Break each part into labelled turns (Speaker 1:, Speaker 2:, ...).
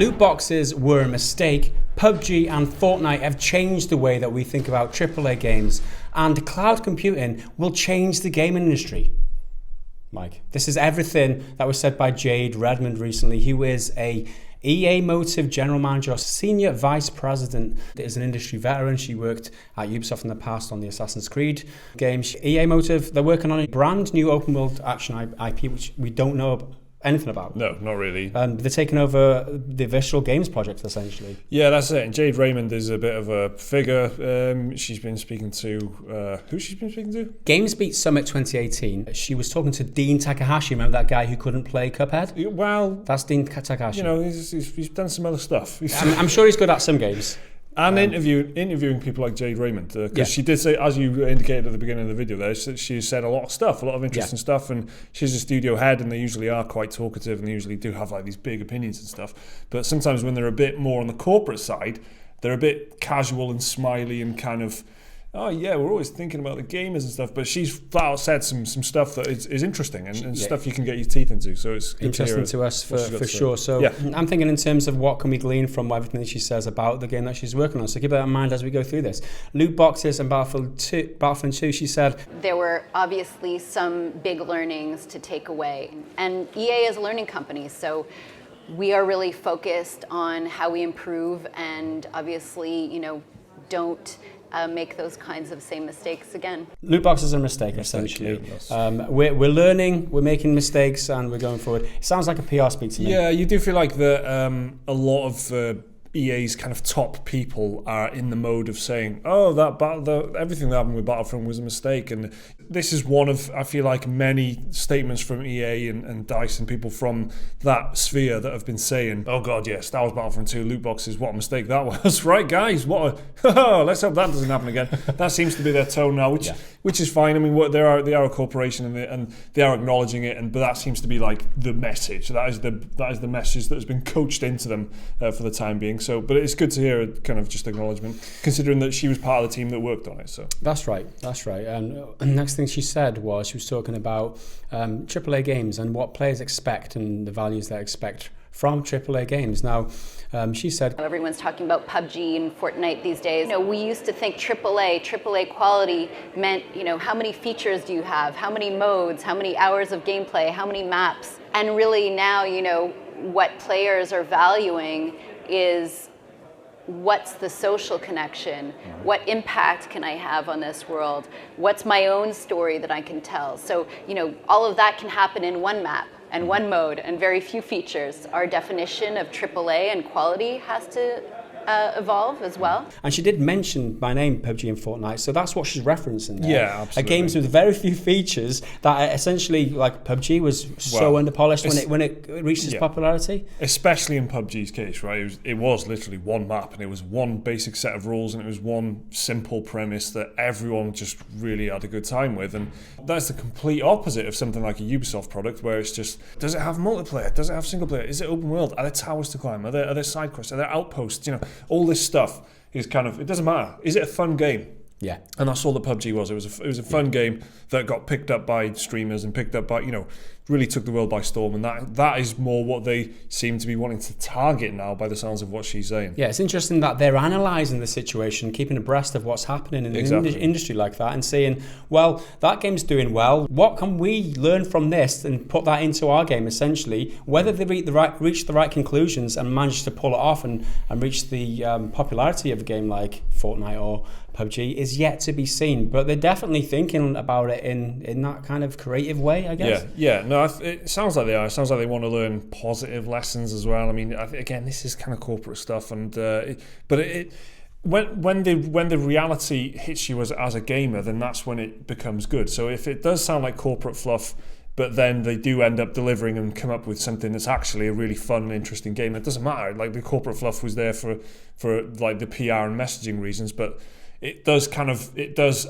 Speaker 1: Loot boxes were a mistake. PUBG and Fortnite have changed the way that we think about AAA games, and cloud computing will change the gaming industry. Mike, this is everything that was said by Jade Raymond recently, who is a EA Motive General Manager, Senior Vice President, is an industry veteran. She worked at Ubisoft in the past on the Assassin's Creed games. EA Motive, they're working on a brand new open world action IP, which we don't know anything about.
Speaker 2: No, not really.
Speaker 1: And they're taking over the Visceral Games project, essentially.
Speaker 2: Yeah, that's it. And Jade Raymond is a bit of a figure. She's been speaking to... who's she been speaking to?
Speaker 1: Gamesbeat Summit 2018. She was talking to Dean Takahashi. Remember that guy who couldn't play Cuphead?
Speaker 2: Well...
Speaker 1: That's Dean Takahashi.
Speaker 2: You know, he's done some other stuff.
Speaker 1: I'm sure he's good at some games.
Speaker 2: And interviewing people like Jade Raymond, because she did say, as you indicated at the beginning of the video there, she said a lot of stuff, a lot of interesting stuff, and she's a studio head, and they usually are quite talkative, and they usually do have like these big opinions and stuff. But sometimes when they're a bit more on the corporate side, they're a bit casual and smiley and kind of, oh yeah, we're always thinking about the gamers and stuff. But she's flat out said some stuff that is interesting and stuff you can get your teeth into. So it's
Speaker 1: interesting to us for sure. So I'm thinking in terms of what can we glean from everything that she says about the game that she's working on. So keep that in mind as we go through this. Loot boxes and Battlefield 2, she said,
Speaker 3: there were obviously some big learnings to take away. And EA is a learning company, so we are really focused on how we improve and obviously, don't make those kinds of same mistakes again. Loot
Speaker 1: boxes are a mistake, essentially. We're learning, we're making mistakes, and we're going forward. It sounds like a PR speak to me.
Speaker 2: Yeah, you do feel like a lot of EA's kind of top people are in the mode of saying, oh, everything that happened with Battlefront was a mistake. And this is one of, I feel like, many statements from EA and DICE and people from that sphere that have been saying, oh God, yeah, Star Wars Battlefront 2 loot boxes, what a mistake that was. Right, guys, let's hope that doesn't happen again. That seems to be their tone now, which is fine. I mean, they are a corporation and they are acknowledging it, but that seems to be like the message. That is the message that has been coached into them for the time being. So, but it's good to hear a kind of just acknowledgement, considering that she was part of the team that worked on it. So
Speaker 1: that's right. And the next thing she said was she was talking about AAA games and what players expect and the values they expect from AAA games. Now, she said,
Speaker 3: everyone's talking about PUBG and Fortnite these days. We used to think AAA quality meant, how many features do you have? How many modes? How many hours of gameplay? How many maps? And really now, what players are valuing is what's the social connection? What impact can I have on this world? What's my own story that I can tell? So, all of that can happen in one map and one mode and very few features. Our definition of AAA and quality has to evolve as well.
Speaker 1: And she did mention by name PUBG and Fortnite, so that's what she's referencing there.
Speaker 2: Yeah, absolutely.
Speaker 1: Games with very few features that essentially, like PUBG was so underpolished when it reached its popularity.
Speaker 2: Especially in PUBG's case, right? It was literally one map and it was one basic set of rules and it was one simple premise that everyone just really had a good time with. And that's the complete opposite of something like a Ubisoft product where it's just, does it have multiplayer? Does it have single player? Is it open world? Are there towers to climb? Are there side quests? Are there outposts? All this stuff is kind of, it doesn't matter. Is it a fun game?
Speaker 1: Yeah.
Speaker 2: And that's all that PUBG was. It was a fun game that got picked up by streamers and picked up by, really took the world by storm. And that is more what they seem to be wanting to target now by the sounds of what she's saying.
Speaker 1: Yeah, it's interesting that they're analysing the situation, keeping abreast of what's happening in the industry like that and saying, well, that game's doing well. What can we learn from this and put that into our game, essentially? Whether they reach the right conclusions and manage to pull it off and reach the popularity of a game like Fortnite or PUBG is yet to be seen, but they're definitely thinking about it in that kind of creative way, I guess.
Speaker 2: Yeah. No, it sounds like they are. It sounds like they want to learn positive lessons as well. I mean, again, this is kind of corporate stuff, and when the reality hits you as a gamer, then that's when it becomes good. So if it does sound like corporate fluff, but then they do end up delivering and come up with something that's actually a really fun and interesting game, it doesn't matter. Like the corporate fluff was there for like the PR and messaging reasons, but it does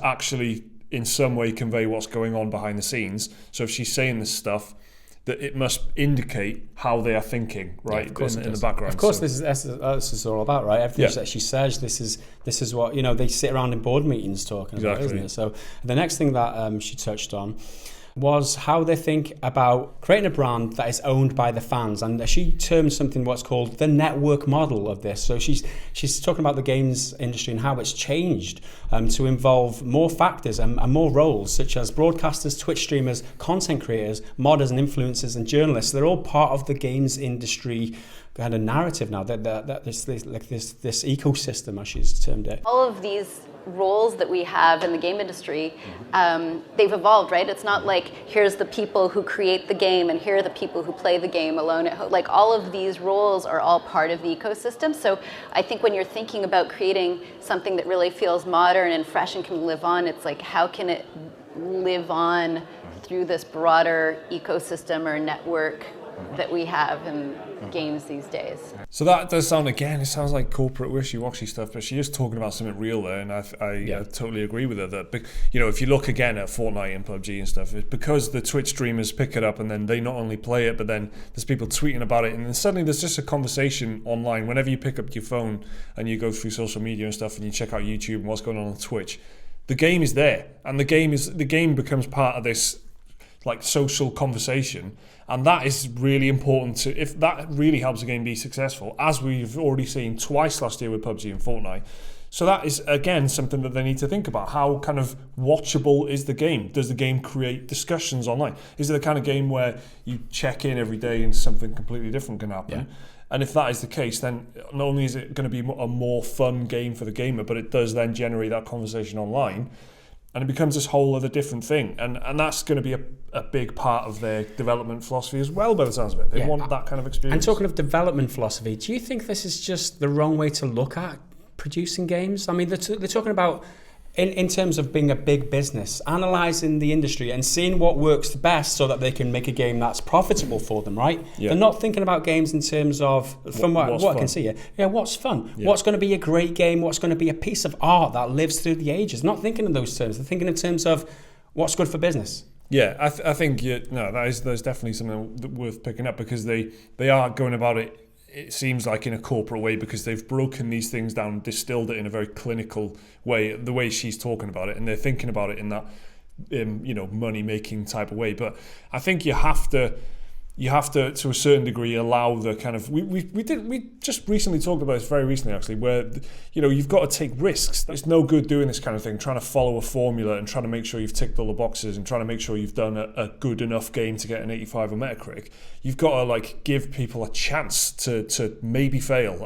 Speaker 2: actually in some way convey what's going on behind the scenes. So if she's saying this stuff, that it must indicate how they are thinking, right?
Speaker 1: Yeah, of course
Speaker 2: in the background.
Speaker 1: Of course, this is all about, right? Everything that she says, this is what they sit around in board meetings talking about, isn't it? So the next thing that she touched on was how they think about creating a brand that is owned by the fans. And she termed something what's called the network model of this. So she's talking about the games industry and how it's changed to involve more factors and more roles, such as broadcasters, Twitch streamers, content creators, modders and influencers and journalists. They're all part of the games industry kind of narrative now, that this ecosystem, as she's termed it.
Speaker 3: All of these roles that we have in the game industry, they've evolved, right? It's not like here's the people who create the game and here are the people who play the game alone at home. Like all of these roles are all part of the ecosystem. So I think when you're thinking about creating something that really feels modern and fresh and can live on, it's like how can it live on through this broader ecosystem or network that we have in games these days.
Speaker 2: So that does sound, again, it sounds like corporate wishy-washy stuff, but she is talking about something real there, and I totally agree with her that, you know, if you look again at Fortnite and PUBG and stuff, it's because the Twitch streamers pick it up and then they not only play it, but then there's people tweeting about it, and then suddenly there's just a conversation online. Whenever you pick up your phone and you go through social media and stuff and you check out YouTube and what's going on Twitch, the game is there, and the game becomes part of this like social conversation, and that is really important if that really helps a game be successful, as we've already seen twice last year with PUBG and Fortnite. So that is, again, something that they need to think about. How kind of watchable is the game? Does the game create discussions online? Is it the kind of game where you check in every day and something completely different can happen? Yeah. And if that is the case, then not only is it going to be a more fun game for the gamer, but it does then generate that conversation online. And it becomes this whole other different thing. And that's going to be a big part of their development philosophy as well, by the sounds of it. They want that kind of experience.
Speaker 1: And talking of development philosophy, do you think this is just the wrong way to look at producing games? I mean, they're talking about, in terms of being a big business, analysing the industry and seeing what works the best so that they can make a game that's profitable for them, right? Yeah. They're not thinking about games in terms of, from what I can see here, what's fun? Yeah. What's going to be a great game? What's going to be a piece of art that lives through the ages? Not thinking in those terms. They're thinking in terms of what's good for business.
Speaker 2: Yeah, I think there's definitely something worth picking up, because they are going about it seems like in a corporate way, because they've broken these things down, distilled it in a very clinical way, the way she's talking about it, and they're thinking about it in that money making type of way. But I think you have to to a certain degree allow the kind of we just recently talked about this very recently actually, where you've got to take risks. It's no good doing this kind of thing, trying to follow a formula and trying to make sure you've ticked all the boxes and trying to make sure you've done a good enough game to get an 85 on Metacritic. You've got to give people a chance to maybe fail,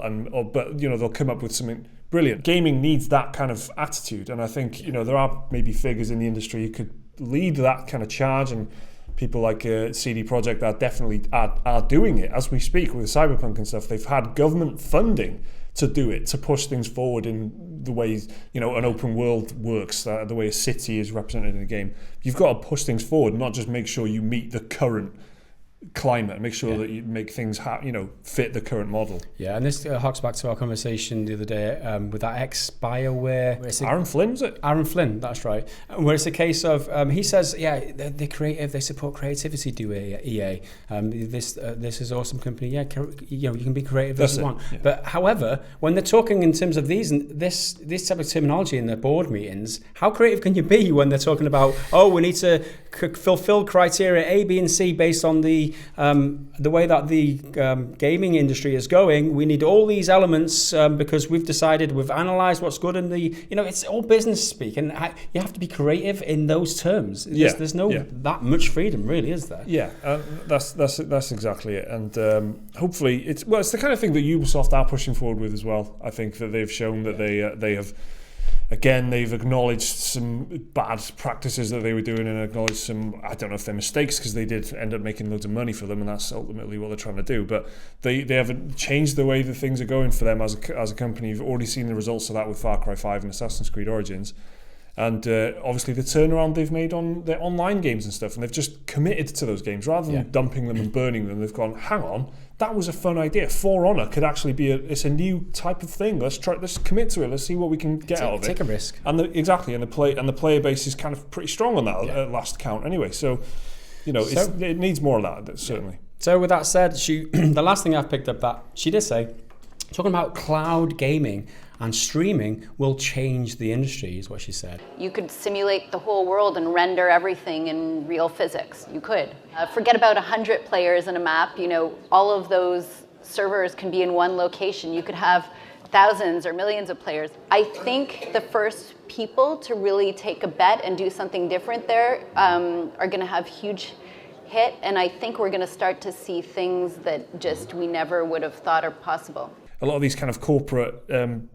Speaker 2: but they'll come up with something brilliant. Gaming needs that kind of attitude, and I think there are maybe figures in the industry who could lead that kind of charge, and people like CD Projekt are definitely are doing it as we speak with Cyberpunk and stuff. They've had government funding to do it, to push things forward in the way an open world works, the way a city is represented in a game. You've got to push things forward, not just make sure you meet the current climate, make sure that you make things fit the current model. Yeah, and this harks back to our conversation the other day with that ex-BioWare Aaron Flynn, was it? Aaron Flynn, that's right. Where it's a case of he says, they're creative, they support creativity, do EA. This is an awesome company. Yeah, you can be creative as you want. Yeah. But however, when they're talking in terms of this type of terminology in their board meetings, how creative can you be when they're talking about we need to fulfill criteria A, B, and C based on the way that the gaming industry is going? We need all these elements because we've analysed what's good in the, it's all business speak, and you have to be creative in those terms. There's no that much freedom, really, is there? Yeah, that's exactly it, and hopefully it's the kind of thing that Ubisoft are pushing forward with as well. I think that they've shown that they have. Again, they've acknowledged some bad practices that they were doing, and acknowledged some, I don't know if they're mistakes, because they did end up making loads of money for them, and that's ultimately what they're trying to do. But they haven't changed the way that things are going for them as a company. You've already seen the results of that with Far Cry 5 and Assassin's Creed Origins. And obviously the turnaround they've made on their online games and stuff, and they've just committed to those games rather than dumping them and burning them. They've gone, hang on, that was a fun idea. For Honor could actually be it's a new type of thing. Let's commit to it. Let's see what we can get out of it. Take a risk. And the player base is kind of pretty strong on that at last count anyway. So it needs more of that certainly. So with that said, the last thing I've picked up that she did say, talking about cloud gaming
Speaker 1: and streaming will change the industry, is what she said.
Speaker 3: You could simulate the whole world and render everything in real physics. You could. Forget about 100 players in a map. You know, all of those servers can be in one location. You could have thousands or millions of players. I think the first people to really take a bet and do something different there are going to have huge hit, and I think we're going to start to see things that just we never would have thought are possible.
Speaker 2: A lot of these kind of corporate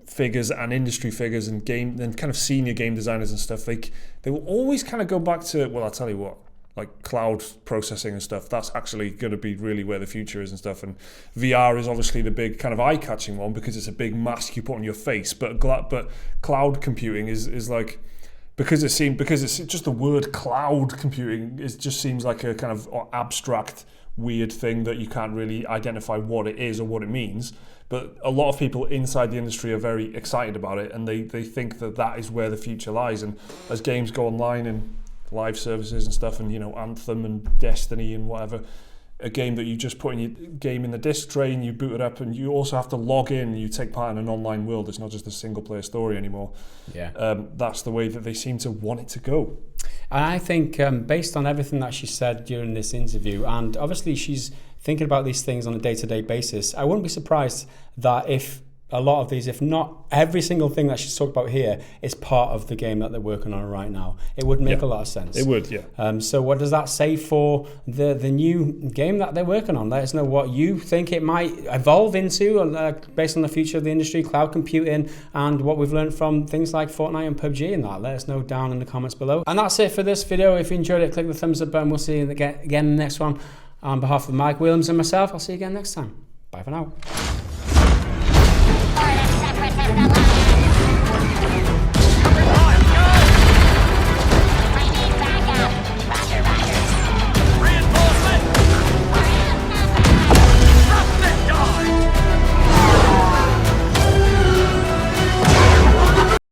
Speaker 2: figures and industry figures and kind of senior game designers and stuff, they will always kind of go back to, well, I'll tell you what, like cloud processing and stuff, that's actually going to be really where the future is and stuff. And VR is obviously the big kind of eye-catching one because it's a big mask you put on your face. But cloud computing is like, because it's just the word cloud computing, it just seems like a kind of abstract, weird thing that you can't really identify what it is or what it means. But a lot of people inside the industry are very excited about it, and they think that is where the future lies. And as games go online and live services and stuff, and Anthem and Destiny and whatever, a game that you just put in your game in the disc tray and you boot it up, and you also have to log in and you take part in an online world. It's not just a single player story anymore. That's the way that they seem to want it to go.
Speaker 1: And I think based on everything that she said during this interview, and obviously she's thinking about these things on a day-to-day basis, I wouldn't be surprised that if a lot of these, if not every single thing that she's talked about here, is part of the game that they're working on right now. It would make a lot of sense.
Speaker 2: It would, yeah.
Speaker 1: So what does that say for the new game that they're working on? Let us know what you think it might evolve into based on the future of the industry, cloud computing, and what we've learned from things like Fortnite and PUBG and that. Let us know down in the comments below. And that's it for this video. If you enjoyed it, click the thumbs up button. We'll see you again in the next one. On behalf of Mike Williams and myself, I'll see you again next time. Bye for now.